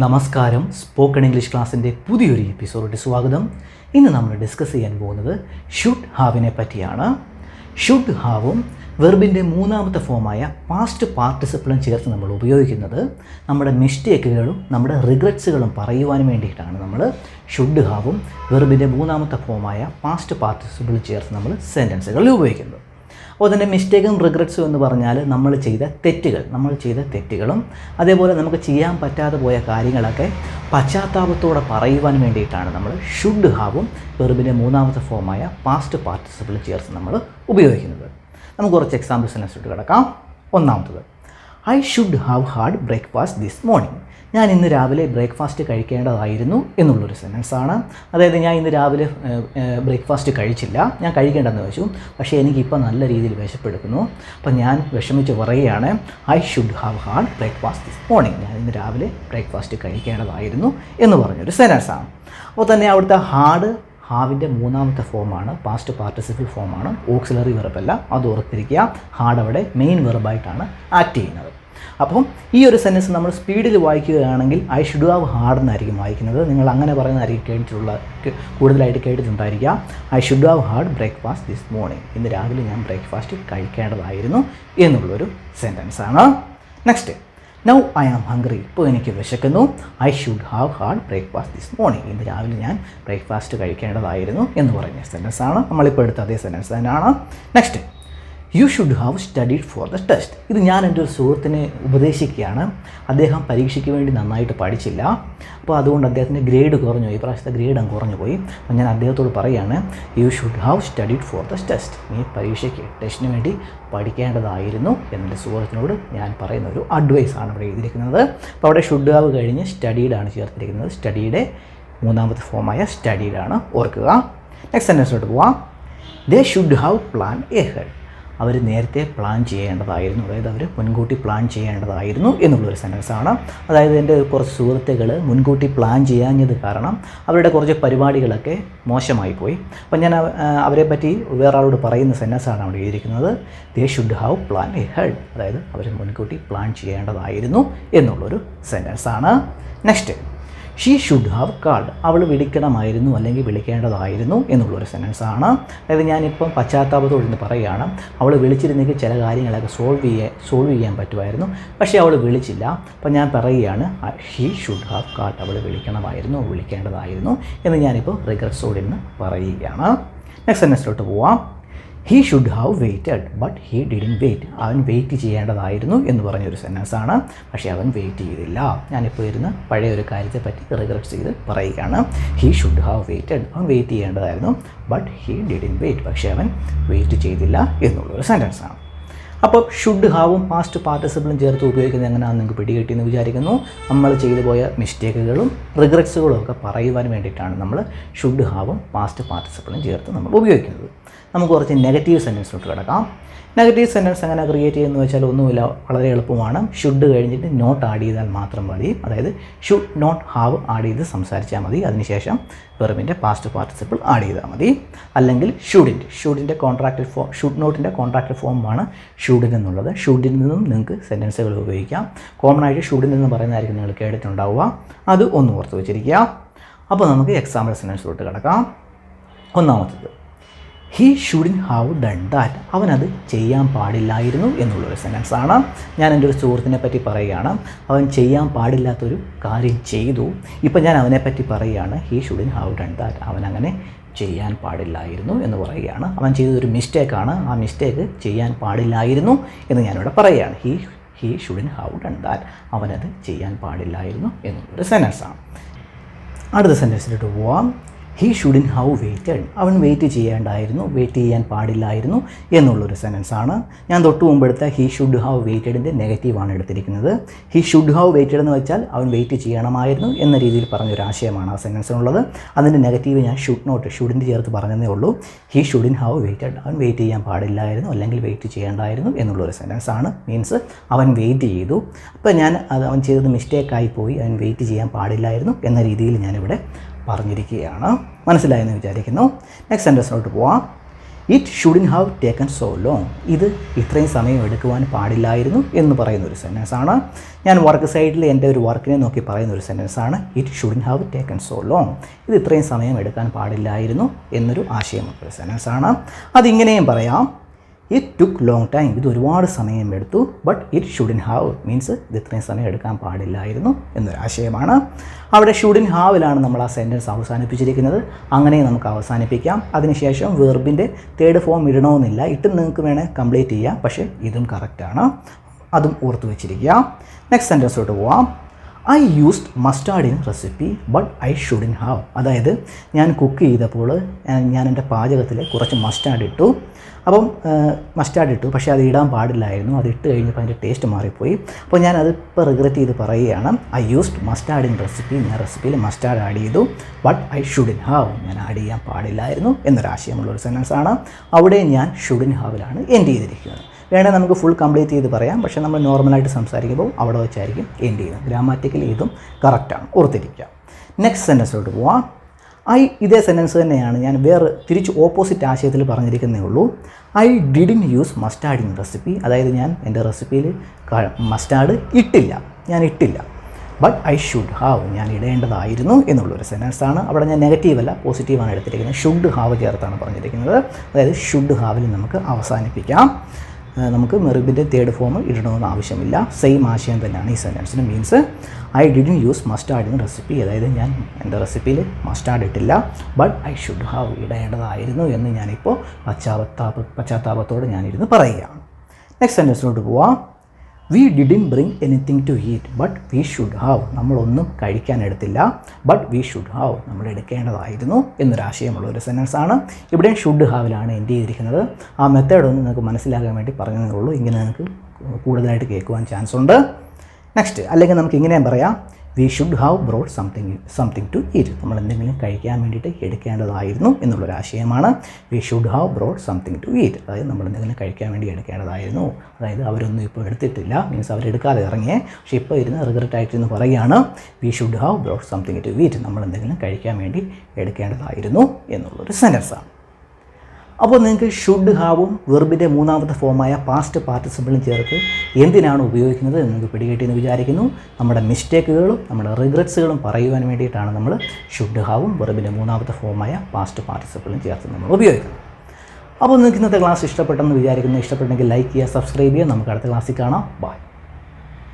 നമസ്കാരം. Spoken English ക്ലാസ്സിൻ്റെ പുതിയൊരു എപ്പിസോഡിൽ സ്വാഗതം. ഇന്ന് നമ്മൾ ഡിസ്കസ് ചെയ്യാൻ പോകുന്നത് ഷുഡ് ഹാവിനെ പറ്റിയാണ്. ഷുഡ് ഹാവും വെർബിൻ്റെ മൂന്നാമത്തെ ഫോമായ പാസ്റ്റ് പാർട്ടിസിപ്പിളും ചേർത്ത് നമ്മൾ ഉപയോഗിക്കുന്നത് നമ്മുടെ മിസ്റ്റേക്കുകളും നമ്മുടെ റിഗ്രറ്റ്സുകളും പറയുവാൻ വേണ്ടിയിട്ടാണ്. നമ്മൾ ഷുഡ് ഹാവും വെർബിൻ്റെ മൂന്നാമത്തെ ഫോമായ പാസ്റ്റ് പാർട്ടിസിപ്പിളും ചേർത്ത് നമ്മൾ സെൻറ്റൻസുകളിൽ ഉപയോഗിക്കുന്നത്. അപ്പോൾ തന്നെ മിസ്റ്റേക്കും റിഗ്രറ്റ്സും എന്ന് പറഞ്ഞാൽ നമ്മൾ ചെയ്ത തെറ്റുകളും അതേപോലെ നമുക്ക് ചെയ്യാൻ പറ്റാതെ പോയ കാര്യങ്ങളൊക്കെ പശ്ചാത്താപത്തോടെ പറയുവാൻ വേണ്ടിയിട്ടാണ് നമ്മൾ ഷുഡ് ഹാവും വെർബിൻ്റെ മൂന്നാമത്തെ ഫോമായ പാസ്റ്റ് പാർട്ടിസിപ്പിൾ ചേർത്ത് നമ്മൾ ഉപയോഗിക്കുന്നത്. നമുക്ക് കുറച്ച് എക്സാമ്പിൾ സെൻറ്റൻസിലോട്ട് കിടക്കാം. ഒന്നാമത്തത്, I should have had breakfast this morning. ഞാൻ ഇന്ന് രാവിലെ ബ്രേക്ക്ഫാസ്റ്റ് കഴിക്കേണ്ടതായിരുന്നു എന്നുള്ളൊരു സെൻറ്റൻസാണ്. അതായത് ഞാൻ ഇന്ന് രാവിലെ ബ്രേക്ക്ഫാസ്റ്റ് കഴിച്ചില്ല, ഞാൻ കഴിക്കേണ്ടെന്ന് വെച്ചു, പക്ഷേ എനിക്കിപ്പോൾ നല്ല രീതിയിൽ വിശപ്പെടുക്കുന്നു. അപ്പം ഞാൻ വിഷമിച്ച് പറയുകയാണ്, I should have had breakfast this morning. ഞാൻ ഇന്ന് രാവിലെ ബ്രേക്ക്ഫാസ്റ്റ് കഴിക്കേണ്ടതായിരുന്നു എന്ന് പറഞ്ഞൊരു സെൻറ്റൻസാണ്. അപ്പോൾ തന്നെ അവിടുത്തെ ഹാവിൻ്റെ മൂന്നാമത്തെ ഫോമാണ്, പാസ്റ്റ് പാർട്ടിസിപ്പിൾ ഫോമാണ്, ഓക്സിലറി വെർബല്ല. അത് ഓർത്തിരിക്കുക. ഹാഡ് അവിടെ മെയിൻ വെർബായിട്ടാണ് ആക്ട് ചെയ്യുന്നത്. അപ്പം ഈ ഒരു സെൻറ്റൻസ് നമ്മൾ സ്പീഡിൽ വായിക്കുകയാണെങ്കിൽ ഐ ഷുഡ് ഹാവ് ഹാഡ് എന്നായിരിക്കും വായിക്കുന്നത്. നിങ്ങൾ അങ്ങനെ പറയുന്നതായിരിക്കും കൂടുതലായിട്ട് കേട്ടിട്ടുണ്ടായിരിക്കുക. I should have had breakfast this morning. ഇന്ന് രാവിലെ ഞാൻ ബ്രേക്ക്ഫാസ്റ്റ് കഴിക്കേണ്ടതായിരുന്നു എന്നുള്ളൊരു സെൻറ്റൻസാണ്. Next, now I am hungry. ഇപ്പോൾ എനിക്ക് വിശക്കുന്നു. I should have had breakfast this morning. ഇന്ന് രാവിലെ ഞാൻ ബ്രേക്ക്ഫാസ്റ്റ് കഴിക്കേണ്ടതായിരുന്നു എന്ന് പറയുന്ന സെൻറ്റൻസാണ്. നമ്മളിപ്പോൾ എടുത്ത അതേ സെൻറ്റൻസ് തന്നെയാണ്. Next, you should have studied for the test. ഇത് ഞാൻ എൻ്റെ ഒരു സുഹൃത്തിനെ ഉപദേശിക്കുകയാണ്. അദ്ദേഹം പരീക്ഷയ്ക്ക് വേണ്ടി നന്നായിട്ട് പഠിച്ചില്ല, അപ്പോൾ അതുകൊണ്ട് അദ്ദേഹത്തിൻ്റെ ഗ്രേഡ് കുറഞ്ഞു പോയി. ഈ പ്രാവശ്യത്തെ ഗ്രേഡ് കുറഞ്ഞു പോയി. അപ്പോൾ ഞാൻ അദ്ദേഹത്തോട് പറയുകയാണ്, you should have studied for the test. നീ പരീക്ഷയ്ക്ക് ടെസ്റ്റിന് വേണ്ടി പഠിക്കേണ്ടതായിരുന്നു എന്നെ സുഹൃത്തിനോട് ഞാൻ പറയുന്ന ഒരു അഡ്വൈസാണ് ഇവിടെ എഴുതിയിരിക്കുന്നത്. അപ്പോൾ അവിടെ ഷുഡ് ഹാവ് കഴിഞ്ഞ് സ്റ്റഡീഡാണ് ചേർത്തിരിക്കുന്നത്. സ്റ്റഡിയുടെ മൂന്നാമത്തെ ഫോമായ സ്റ്റഡീഡാണ്, ഓർക്കുക. നെക്സ്റ്റ് സെൻറ്റൻസിലോട്ട് പോവാം. They should have plan ahead. അവർ നേരത്തെ പ്ലാൻ ചെയ്യേണ്ടതായിരുന്നു, അതായത് അവർ മുൻകൂട്ടി പ്ലാൻ ചെയ്യേണ്ടതായിരുന്നു എന്നുള്ളൊരു സെൻറ്റൻസാണ്. അതായത് എൻ്റെ കുറച്ച് സുഹൃത്തുക്കൾ മുൻകൂട്ടി പ്ലാൻ ചെയ്യാഞ്ഞത് കാരണം അവരുടെ കുറച്ച് പരിപാടികളൊക്കെ മോശമായി പോയി. അപ്പം ഞാൻ അവരെ പറ്റി വേറെ ആളോട് പറയുന്ന സെൻറ്റൻസാണ് അവിടെ എഴുതിയിരിക്കുന്നത്. They should have plan ahead. അതായത് അവർ മുൻകൂട്ടി പ്ലാൻ ചെയ്യേണ്ടതായിരുന്നു എന്നുള്ളൊരു സെൻറ്റൻസാണ്. Next, she should have called. അവൾ വിളിക്കണമായിരുന്നു അല്ലെങ്കിൽ വിളിക്കേണ്ടതായിരുന്നു എന്നുള്ളൊരു സെൻറ്റൻസാണ്. അതായത് ഞാനിപ്പം പശ്ചാത്താപത്തോട് ഇന്ന് പറയുകയാണ്, അവൾ വിളിച്ചിരുന്നെങ്കിൽ ചില കാര്യങ്ങളൊക്കെ സോൾവ് ചെയ്യാൻ പറ്റുമായിരുന്നു, പക്ഷേ അവൾ വിളിച്ചില്ല. അപ്പം ഞാൻ പറയുകയാണ്, ഷീ ഷുഡ് ഹാവ് കാൾഡ്. അവൾ വിളിക്കേണ്ടതായിരുന്നു എന്ന് ഞാനിപ്പോൾ റിഗ്രറ്റ്സോട് ഇന്ന് പറയുകയാണ്. നെക്സ്റ്റ് സെൻറ്റൻസിലോട്ട് പോവാം. He should have waited but he didn't wait. അവൻ വെയിറ്റ് ചെയ്യേണ്ടതായിരുന്നു എന്ന് പറഞ്ഞൊരു സെൻറ്റൻസാണ്, പക്ഷേ അവൻ വെയിറ്റ് ചെയ്തില്ല. ഞാനിപ്പോൾ ഇരുന്ന് പഴയ ഒരു കാര്യത്തെ പറ്റി റിഗ്രറ്റ്സ് ചെയ്ത് പറയുകയാണ്. He should have waited. അവൻ വെയിറ്റ് ചെയ്യേണ്ടതായിരുന്നു, ബട്ട് ഹീ ഡിഡ്ന്റ് വെയിറ്റ്. പക്ഷേ അവൻ വെയിറ്റ് ചെയ്തില്ല എന്നുള്ളൊരു സെൻറ്റൻസാണ്. അപ്പോൾ ഷുഡ് ഹാവും പാസ്റ്റ് പാർട്ടിസിപ്പിളും ചേർത്ത് ഉപയോഗിക്കുന്നത് എങ്ങനെയാണെന്ന് നിങ്ങൾക്ക് പിടികിട്ടിയെന്ന് വിചാരിക്കുന്നു. നമ്മൾ ചെയ്തു പോയ മിസ്റ്റേക്കുകളും റിഗ്രറ്റ്സുകളും ഒക്കെ പറയുവാൻ വേണ്ടിയിട്ടാണ് നമ്മൾ ഷുഡ് ഹാവും പാസ്റ്റ് പാർട്ടിസിപ്പിളും ചേർത്ത് നമ്മൾ ഉപയോഗിക്കുന്നത്. നമുക്ക് കുറച്ച് നെഗറ്റീവ് സെൻറ്റൻസിലോട്ട് കിടക്കാം. നെഗറ്റീവ് സെൻറ്റൻസ് എങ്ങനെ ക്രിയേറ്റ് ചെയ്യുന്നത് വെച്ചാൽ ഒന്നുമില്ല, വളരെ എളുപ്പമാണ്. ഷുഡ് കഴിഞ്ഞിട്ട് നോട്ട് ആഡ് ചെയ്താൽ മാത്രം മതി. അതായത് ഷുഡ് നോട്ട് ഹാവ് ആഡ് ചെയ്ത് സംസാരിച്ചാൽ മതി. അതിനുശേഷം വെർബിൻ്റെ പാസ്റ്റ് പാർട്ടിസിപ്പിൾ ആഡ് ചെയ്താൽ മതി. അല്ലെങ്കിൽ ഷുഡിൻ്റെ കോൺട്രാക്റ്റഡ് ഫോം, ഷുഡ് നോട്ടിൻ്റെ കോൺട്രാക്റ്റഡ് ഫോമാണ് ഷുഡിൽ നിന്നുള്ളത്. ഷുഡിൽ നിന്നും നിങ്ങൾക്ക് സെൻറ്റൻസുകൾ ഉപയോഗിക്കാം. കോമൺ ആയിട്ട് ഷുഡിൽ നിന്ന് പറയുന്നതായിരിക്കും നിങ്ങൾ കേട്ടിട്ടുണ്ടാവുക. അത് ഒന്ന് ഓർത്ത് വെച്ചിരിക്കുക. അപ്പോൾ നമുക്ക് എക്സാമ്പിൾ സെൻറ്റൻസിലോട്ട് കിടക്കാം. ഒന്നാമത്തത്, he shouldn't have done that. അവനത് ചെയ്യാൻ പാടില്ലായിരുന്നു എന്നുള്ളൊരു സെൻറ്റൻസാണ്. ഞാൻ എൻ്റെ ഒരു സുഹൃത്തിനെ പറ്റി പറയുകയാണ്, അവൻ ചെയ്യാൻ പാടില്ലാത്തൊരു കാര്യം ചെയ്തു. ഇപ്പം ഞാൻ അവനെപ്പറ്റി പറയുകയാണ്, he shouldn't have done that. അവനങ്ങനെ ചെയ്യാൻ പാടില്ലായിരുന്നു എന്ന് പറയുകയാണ്. അവൻ ചെയ്തൊരു മിസ്റ്റേക്കാണ്, ആ മിസ്റ്റേക്ക് ചെയ്യാൻ പാടില്ലായിരുന്നു എന്ന് ഞാനിവിടെ പറയുകയാണ്. He shouldn't have done that. അവനത് ചെയ്യാൻ പാടില്ലായിരുന്നു എന്നുള്ളൊരു സെൻറ്റൻസാണ്. അടുത്ത സെൻറ്റൻസിലോട്ട് പോവാം. He shouldn't have waited. അവൻ വെയിറ്റ് ചെയ്യാൻ പാടില്ലായിരുന്നു എന്നുള്ളൊരു സെൻറ്റൻസാണ്. ഞാൻ തൊട്ട് മുമ്പെടുത്ത ഹീ ഷുഡ് ഹാവ് വെയിറ്റഡിൻ്റെ നെഗറ്റീവാണ് എടുത്തിരിക്കുന്നത്. ഹീ ഷുഡ് ഹാവ് വെയിറ്റഡ് എന്ന് വെച്ചാൽ അവൻ വെയിറ്റ് ചെയ്യണമായിരുന്നു എന്ന രീതിയിൽ പറഞ്ഞൊരു ആശയമാണ് ആ സെൻറ്റൻസിനുള്ളത്. അതിൻ്റെ നെഗറ്റീവ് ഞാൻ ഷുഡിൻ്റെ ചേർത്ത് പറഞ്ഞതേ ഉള്ളൂ. He shouldn't have waited. അവൻ വെയിറ്റ് ചെയ്യാൻ പാടില്ലായിരുന്നു അല്ലെങ്കിൽ വെയിറ്റ് ചെയ്യേണ്ടായിരുന്നു എന്നുള്ളൊരു സെൻറ്റൻസാണ്. മീൻസ് അവൻ വെയിറ്റ് ചെയ്തു. അപ്പോൾ അവൻ ചെയ്തത് മിസ്റ്റേക്കായി പോയി, അവൻ വെയിറ്റ് ചെയ്യാൻ പാടില്ലായിരുന്നു എന്ന രീതിയിൽ ഞാനിവിടെ പറഞ്ഞിരിക്കുകയാണ്. മനസ്സിലായെന്ന് വിചാരിക്കുന്നു. നെക്സ്റ്റ് സെൻറ്റൻസിലോട്ട് പോവാം. It shouldn't have taken so long. ഇത് ഇത്രയും സമയം എടുക്കുവാൻ പാടില്ലായിരുന്നു എന്ന് പറയുന്ന ഒരു സെൻറ്റൻസാണ്. ഞാൻ വർക്ക് സൈഡിൽ എൻ്റെ ഒരു വർക്കിനെ നോക്കി പറയുന്ന ഒരു സെൻറ്റൻസാണ് it shouldn't have taken so long. ഇത് ഇത്രയും സമയം എടുക്കാൻ പാടില്ലായിരുന്നു എന്നൊരു ആശയമുള്ള ഒരു സെൻറ്റൻസാണ്. അതിങ്ങനെയും പറയാം, ഇറ്റ് ടുക്ക് ലോങ് ടൈം. ഇത് ഒരുപാട് സമയം എടുത്തു. But it shouldn't have means ഇത് ഇത്രയും സമയം എടുക്കാൻ പാടില്ലായിരുന്നു എന്നൊരാശയമാണ്. അവിടെ ഷുഡിൻ ഹാവിലാണ് നമ്മൾ ആ സെൻറ്റൻസ് അവസാനിപ്പിച്ചിരിക്കുന്നത്. അങ്ങനെ നമുക്ക് അവസാനിപ്പിക്കാം. അതിനുശേഷം വെർബിൻ്റെ തേർഡ് ഫോം ഇടണമെന്നില്ല, ഇട്ട് നിങ്ങൾക്ക് വേണേൽ കംപ്ലീറ്റ് ചെയ്യാം. പക്ഷേ ഇതും കറക്റ്റാണ്, അതും ഓർത്ത് വെച്ചിരിക്കുക. നെക്സ്റ്റ് സെൻറ്റൻസോട്ട് പോവാം. I used mustard in recipe but I shouldn't have. അതായത് ഞാൻ കുക്ക് ചെയ്തപ്പോൾ ഞാൻ എൻ്റെ പാചകത്തിൽ കുറച്ച് മസ്റ്റാർഡ് ഇട്ടു. അപ്പം മസ്റ്റാർഡ് ഇട്ടു, പക്ഷേ അത് ഇടാൻ പാടില്ലായിരുന്നു. അത് ഇട്ട് കഴിഞ്ഞപ്പോൾ അതിൻ്റെ ടേസ്റ്റ് മാറിപ്പോയി. അപ്പോൾ ഞാൻ അതിപ്പോൾ റിഗ്രറ്റ് ചെയ്ത് പറയുകയാണ്, I used mustard in recipe. ഞാൻ റെസിപ്പിയിൽ മസ്റ്റാർഡ് ആഡ് ചെയ്തു. ബട്ട് ഐ ഷുഡിൻ ഹാവ്, ഞാൻ ആഡ് ചെയ്യാൻ പാടില്ലായിരുന്നു എന്നൊരാശയമുള്ളൊരു സെൻറ്റൻസാണ്. അവിടെ ഞാൻ ഷുഡിൻ ഹാവിലാണ് എൻഡ് ചെയ്തിരിക്കുന്നത്. വേണേൽ നമുക്ക് ഫുൾ കംപ്ലീറ്റ് ചെയ്ത് പറയാം, പക്ഷേ നമ്മൾ നോർമലായിട്ട് സംസാരിക്കുമ്പോൾ അവിടെ വെച്ചായിരിക്കും എൻഡ് ചെയ്യുന്നത്. ഗ്രാമാറ്റിക്കലി ഇതും കറക്റ്റാണ്, ഓർത്തിരിക്കുക. നെക്സ്റ്റ് സെൻറ്റൻസിലോട്ട് പോവാം. ഇതേ സെൻറ്റൻസ് തന്നെയാണ് ഞാൻ വേറെ തിരിച്ച് ഓപ്പോസിറ്റ് ആശയത്തിൽ പറഞ്ഞിരിക്കുന്നേ ഉള്ളൂ. I didn't use mustard in recipe. അതായത് ഞാൻ എൻ്റെ റെസിപ്പിയിൽ മസ്റ്റാർഡ് ഇട്ടില്ല, ഞാൻ ഇട്ടില്ല. ബട്ട് ഐ ഷുഡ് ഹാവ്, ഞാൻ ഇടേണ്ടതായിരുന്നു എന്നുള്ളൊരു സെൻറ്റൻസാണ്. അവിടെ ഞാൻ നെഗറ്റീവല്ല പോസിറ്റീവാണ് എടുത്തിരിക്കുന്നത്. ഷുഡ് ഹാവ് ചേർത്താണ് പറഞ്ഞിരിക്കുന്നത്. അതായത് ഷുഡ് ഹാവിൽ നമുക്ക് അവസാനിപ്പിക്കാം. നമുക്ക് വെർബിൻ്റെ തേർഡ് ഫോം ഇടണമെന്ന് ആവശ്യമില്ല. സെയിം ആശയം തന്നെയാണ് ഈ സെൻറ്റൻസിന്. Means I didn't use mustard in recipe. അതായത് ഞാൻ എൻ്റെ റെസിപ്പിയിൽ മസ്റ്റാർഡ് ഇട്ടില്ല. ബട്ട് ഐ ഷുഡ് ഹാവ്, ഇടേണ്ടതായിരുന്നു എന്ന് ഞാനിപ്പോൾ പശ്ചാത്താപത്തോടെ ഞാനിരുന്ന് പറയുകയാണ്. നെക്സ്റ്റ് സെൻറ്റൻസിലോട്ട് പോവാം. We didn't bring anything to eat but we should have. നമ്മളൊന്നും കഴിക്കാൻ എടുത്തില്ല. ബട്ട് വി ഷുഡ് ഹാവ്, നമ്മൾ എടുക്കേണ്ടതായിരുന്നു എന്നൊരാശയമുള്ള ഒരു സെൻറ്റൻസാണ്. ഇവിടെ ഷുഡ് ഹാവിലാണ് എൻഡ് ചെയ്തിരിക്കുന്നത്. ആ മെത്തേഡൊന്നും നിങ്ങൾക്ക് മനസ്സിലാക്കാൻ വേണ്ടി പറഞ്ഞതേ ഉള്ളൂ. ഇങ്ങനെ നിങ്ങൾക്ക് കൂടുതലായിട്ട് കേൾക്കുവാൻ ചാൻസ് ഉണ്ട്. നെക്സ്റ്റ്, അല്ലെങ്കിൽ നമുക്ക് ഇങ്ങനെയും പറയാം, we should have brought something to eat. നമ്മൾ എന്തെങ്കിലും കഴിക്കാൻ വേണ്ടിയിട്ട് എടുക്കേണ്ടതായിരുന്നു എന്നുള്ളൊരാശയമാണ്. We should have brought something to eat. അതായത് നമ്മൾ എന്തെങ്കിലും കഴിക്കാൻ വേണ്ടി എടുക്കേണ്ടതായിരുന്നു. അതായത് അവരൊന്നും ഇപ്പോൾ എടുത്തിട്ടില്ല, മീൻസ് അവരെടുക്കാതെ ഇറങ്ങിയേ, പക്ഷേ ഇപ്പോൾ ഇരുന്ന് റിഗ്രറ്റ് ആയിട്ടിരുന്ന് പറയുകയാണ്, we should have brought something to eat. നമ്മൾ എന്തെങ്കിലും കഴിക്കാൻ വേണ്ടി എടുക്കേണ്ടതായിരുന്നു എന്നുള്ളൊരു സെൻറ്റൻസാണ്. അപ്പോൾ നിങ്ങൾക്ക് ഷുഡ് ഹാവും വെർബിൻ്റെ മൂന്നാമത്തെ ഫോമായ പാസ്റ്റ് പാർട്ടിസിപ്പിളും ചേർത്ത് എന്തിനാണ് ഉപയോഗിക്കുന്നത് എന്ന് നിങ്ങൾക്ക് പിടികിട്ടിയെന്ന് വിചാരിക്കുന്നു. നമ്മുടെ മിസ്റ്റേക്കുകളും നമ്മുടെ റിഗ്രറ്റ്സുകളും പറയുവാൻ വേണ്ടിയിട്ടാണ് നമ്മൾ ഷുഡ് ഹാവും വെർബിൻ്റെ മൂന്നാമത്തെ ഫോമായ പാസ്റ്റ് പാർട്ടിസിപ്പിളും ചേർത്ത് നമ്മൾ ഉപയോഗിക്കുന്നത്. അപ്പോൾ നിങ്ങൾക്ക് ഇന്നത്തെ ക്ലാസ് ഇഷ്ടപ്പെട്ടെന്ന് വിചാരിക്കുന്നു. ഇഷ്ടപ്പെട്ടെങ്കിൽ ലൈക്ക് ചെയ്യുക, സബ്സ്ക്രൈബ് ചെയ്യുക. നമുക്ക് അടുത്ത ക്ലാസ്സിൽ കാണാം. ബൈ.